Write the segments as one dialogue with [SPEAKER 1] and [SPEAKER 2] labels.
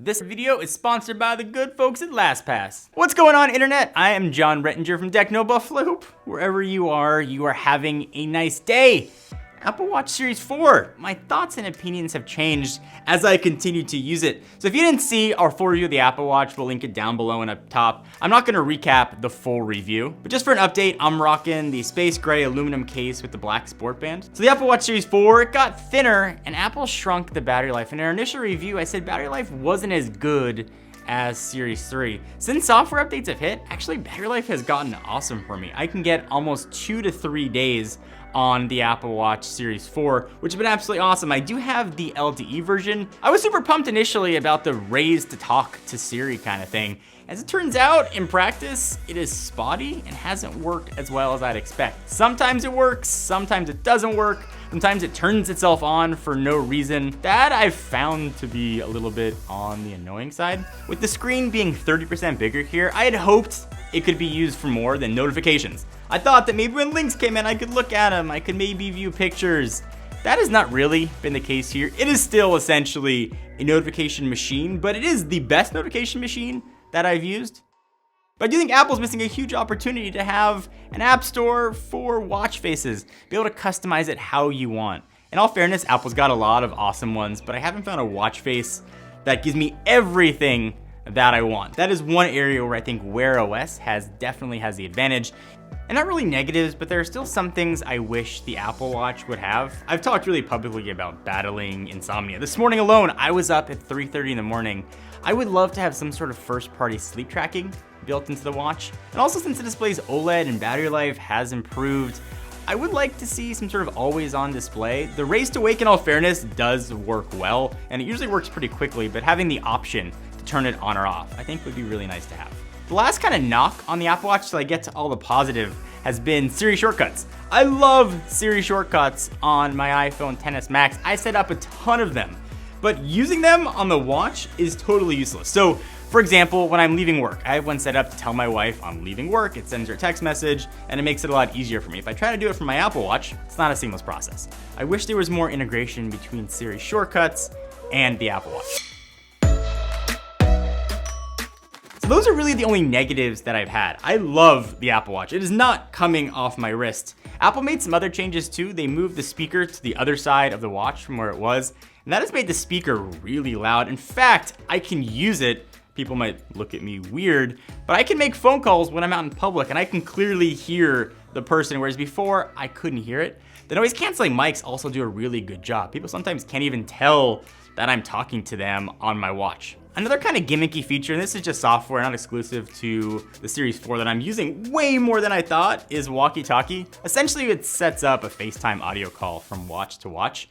[SPEAKER 1] This video is sponsored by the good folks at LastPass. What's going on, internet? I am John Rettinger from TechnoBuffalo. Wherever you are having a nice day. Apple Watch Series 4. My thoughts and opinions have changed as I continue to use it. So if you didn't see our full review of the Apple Watch, we'll link it down below and up top. I'm not gonna recap the full review, but just for an update, I'm rocking the space gray aluminum case with the black sport band. So the Apple Watch Series 4, it got thinner and Apple shrunk the battery life. In our initial review, I said battery life wasn't as good as Series 3. Since software updates have hit, actually battery life has gotten awesome for me. I can get almost 2 to 3 days on the Apple Watch Series 4, which has been absolutely awesome. I do have the LTE version. I was super pumped initially about the raise to talk to Siri kind of thing. As it turns out, in practice, it is spotty and hasn't worked as well as I'd expect. Sometimes it works, sometimes it doesn't work. Sometimes it turns itself on for no reason. That I've found to be a little bit on the annoying side. With the screen being 30% bigger here, I had hoped it could be used for more than notifications. I thought that maybe when links came in, I could look at them, I could maybe view pictures. That has not really been the case here. It is still essentially a notification machine, but it is the best notification machine that I've used. But I do think Apple's missing a huge opportunity to have an app store for watch faces, be able to customize it how you want. In all fairness, Apple's got a lot of awesome ones, but I haven't found a watch face that gives me everything that I want. That is one area where I think Wear OS definitely has the advantage. And not really negatives, but there are still some things I wish the Apple Watch would have. I've talked really publicly about battling insomnia. This morning alone, I was up at 3:30 in the morning. I would love to have some sort of first-party sleep tracking built into the watch. And also, since the display's OLED and battery life has improved, I would like to see some sort of always-on display. The raise to wake, in all fairness, does work well, and it usually works pretty quickly, but having the option to turn it on or off, I think would be really nice to have. The last kind of knock on the Apple Watch till I get to all the positive has been Siri shortcuts. I love Siri shortcuts on my iPhone XS Max. I set up a ton of them, but using them on the watch is totally useless. So, for example, when I'm leaving work, I have one set up to tell my wife I'm leaving work. It sends her a text message, and it makes it a lot easier for me. If I try to do it from my Apple Watch, it's not a seamless process. I wish there was more integration between Siri shortcuts and the Apple Watch. Those are really the only negatives that I've had. I love the Apple Watch. It is not coming off my wrist. Apple made some other changes too. They moved the speaker to the other side of the watch from where it was, and that has made the speaker really loud. In fact, I can use it. People might look at me weird, but I can make phone calls when I'm out in public and I can clearly hear the person, whereas before I couldn't hear it. The noise canceling mics also do a really good job. People sometimes can't even tell that I'm talking to them on my watch. Another kind of gimmicky feature, and this is just software, not exclusive to the Series 4 that I'm using way more than I thought, is walkie-talkie. Essentially, it sets up a FaceTime audio call from watch to watch.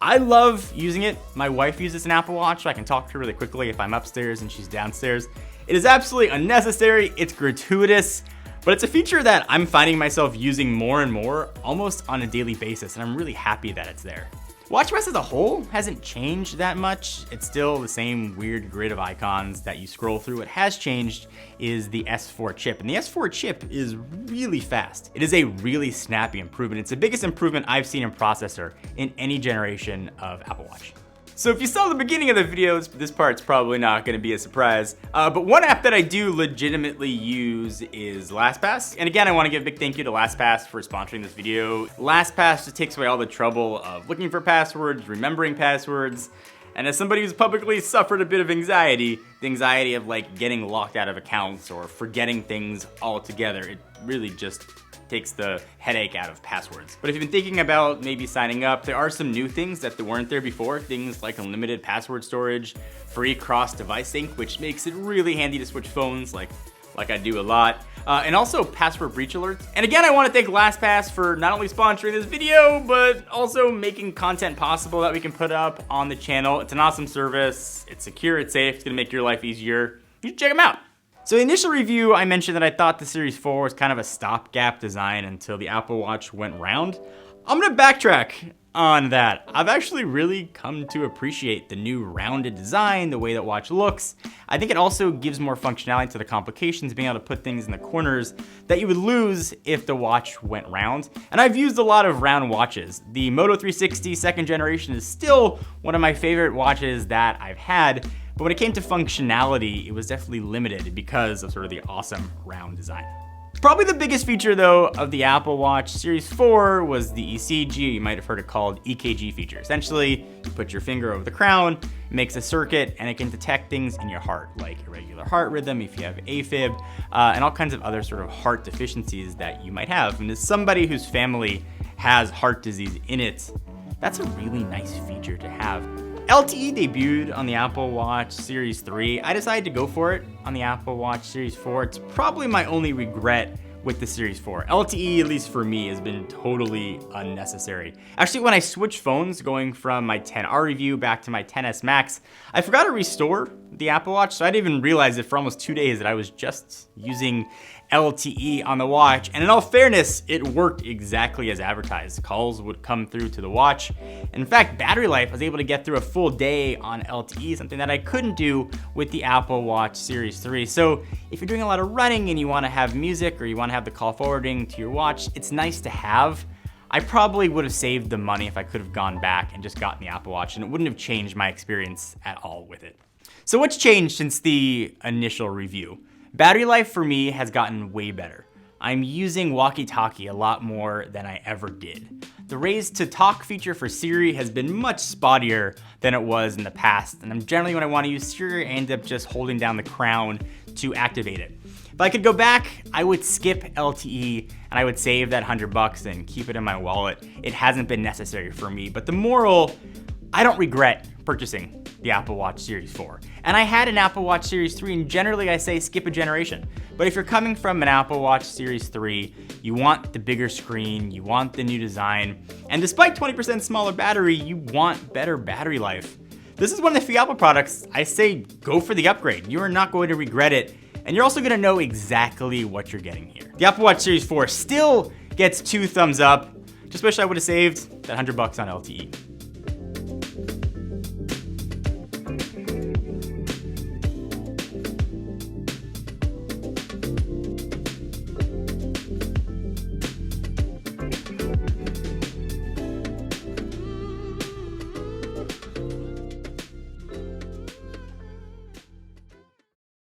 [SPEAKER 1] I love using it. My wife uses an Apple Watch, so I can talk to her really quickly if I'm upstairs and she's downstairs. It is absolutely unnecessary, it's gratuitous, but it's a feature that I'm finding myself using more and more, almost on a daily basis, and I'm really happy that it's there. WatchOS as a whole hasn't changed that much. It's still the same weird grid of icons that you scroll through. What has changed is the S4 chip, and the S4 chip is really fast. It is a really snappy improvement. It's the biggest improvement I've seen in processor in any generation of Apple Watch. So if you saw the beginning of the videos, this part's probably not gonna be a surprise, but one app that I do legitimately use is LastPass. And again, I wanna give a big thank you to LastPass for sponsoring this video. LastPass just takes away all the trouble of looking for passwords, remembering passwords, and as somebody who's publicly suffered a bit of anxiety, the anxiety of like getting locked out of accounts or forgetting things altogether, it really just takes the headache out of passwords. But if you've been thinking about maybe signing up, there are some new things that weren't there before. Things like unlimited password storage, free cross-device sync, which makes it really handy to switch phones like I do a lot. And also password breach alerts. And again, I want to thank LastPass for not only sponsoring this video, but also making content possible that we can put up on the channel. It's an awesome service. It's secure, it's safe, it's gonna make your life easier. You should check them out. So the initial review, I mentioned that I thought the Series 4 was kind of a stopgap design until the Apple Watch went round. I'm gonna backtrack on that. I've actually really come to appreciate the new rounded design, the way that watch looks. I think it also gives more functionality to the complications, being able to put things in the corners that you would lose if the watch went round. And I've used a lot of round watches. The Moto 360 second generation is still one of my favorite watches that I've had, But when it came to functionality, it was definitely limited because of sort of the awesome round design. Probably the biggest feature though of the Apple Watch Series 4 was the ECG, you might have heard it called EKG feature. Essentially, you put your finger over the crown, it makes a circuit, and it can detect things in your heart, like irregular heart rhythm, if you have AFib, and all kinds of other sort of heart deficiencies that you might have. And as somebody whose family has heart disease in it, that's a really nice feature to have. LTE debuted on the Apple Watch Series 3. I decided to go for it on the Apple Watch Series 4. It's probably my only regret with the Series 4. LTE, at least for me, has been totally unnecessary. Actually, when I switched phones, going from my XR review back to my XS Max, I forgot to restore the Apple Watch, so I didn't even realize it for almost 2 days that I was just using LTE on the watch. And in all fairness, it worked exactly as advertised. Calls would come through to the watch. In fact, battery life, I was able to get through a full day on LTE, something that I couldn't do with the Apple Watch Series 3. So if you're doing a lot of running and you want to have music or you want to have the call forwarding to your watch, it's nice to have. I probably would have saved the money if I could have gone back and just gotten the Apple Watch, and it wouldn't have changed my experience at all with it. So what's changed since the initial review? Battery life for me has gotten way better. I'm using walkie-talkie a lot more than I ever did. The raise to talk feature for Siri has been much spottier than it was in the past, and generally when I want to use Siri, I end up just holding down the crown to activate it. If I could go back, I would skip LTE and I would save that $100 and keep it in my wallet. It hasn't been necessary for me, but the moral, I don't regret purchasing the Apple Watch Series 4. And I had an Apple Watch Series 3, and generally I say skip a generation. But if you're coming from an Apple Watch Series 3, you want the bigger screen, you want the new design, and despite 20% smaller battery, you want better battery life. This is one of the few Apple products I say go for the upgrade. You are not going to regret it, and you're also gonna know exactly what you're getting here. The Apple Watch Series 4 still gets 2 thumbs up. Just wish I would have saved that $100 on LTE.